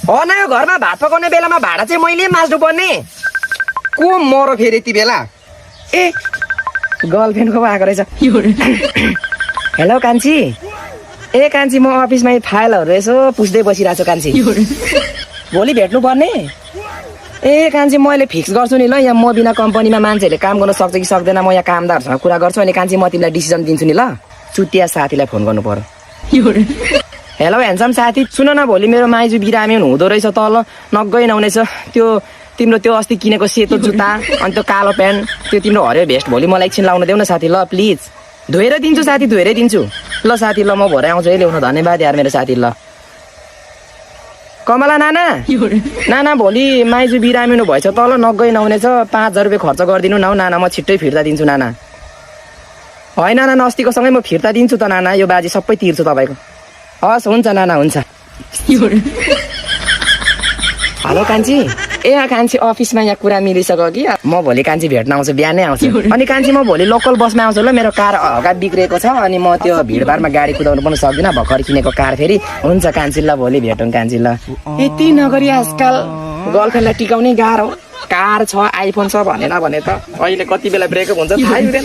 हो न यो घरमा भात पकाउने बेलामा भाडा चाहिँ मैले माझ्नु पर्ने। को मरो फेरि यति बेला? ए गर्लफ्रेन्डको आएको रहेछ। हेलो कान्छी। ए कान्छी म अफिसमा फाइलहरू यसो पुछ्दै बसिरहेको छु कान्छी। भोलि भेट्नु पर्ने। ए कान्छी मैले फिक्स गर्छु नि ल, यहाँ म बिना कम्पनीमा मान्छेहरूले काम गर्न सक्छ कि सक्दैन म यहाँ कामदारसँग कुरा गर्छु अनि कान्छी म तिमीलाई डिसिजन दिन्छु नि ल। चुटिया साथीलाई फोन गर्नु पर्यो। हेलो ह्यान्डसम साथी, सुन न भोलि मेरो माइजू बिरामी हुँदो रहेछ तल, नगइ नहुनेछ। त्यो तिम्रो त्यो अस्ति किनेको सेतो जुत्ता अनि त्यो कालो प्यान्ट त्यो तिम्रो हरियो भेस्ट भोलि मलाई एकछिन लाउन देऊ न साथी ल प्लिज। धोएर दिन्छु साथी, धोएरै दिन्छु ल साथी ल, म भरे आउँछु है ल्याउनु। धन्यवाद यार मेरो साथी ल। कमला नाना नाना भोलि माइजू बिरामी भएछ तल, नगइ नहुनेछ। 5000 रुपियाँ खर्च गरिदिनु न हौ नाना, म छिट्टै फिर्ता दिन्छु नाना। होइन नाना अस्तिको सँगै म फिर्ता दिन्छु त नाना, यो बाजी सबै तिर्छु तपाईँको। हस् हुन्छ नाना हुन्छ। हेलो कान्छी। ए कान्छी अफिसमा यहाँ कुरा मिलिसक्यो कि म भोलि कान्छी भेट्न आउँछु, बिहानै आउँछु। अनि कान्छी म भोलि लोकल बसमा आउँछु ल, मेरो कार हल्का बिग्रेको छ अनि म त्यो भिडभाडमा गाडी कुदाउनु पनि सक्दिनँ, भर्खर किनेको कार फेरि। हुन्छ कान्छी ल, भोलि भेटौँ कान्छी ल। यति नगरी आजकल गर्लफ्रेन्डलाई टिकाउने गाह्रो। कार छ आइफोन छ भनेर भने त अहिले कति बेला ब्रेकअप हुन्छ थाहै हुँदैन।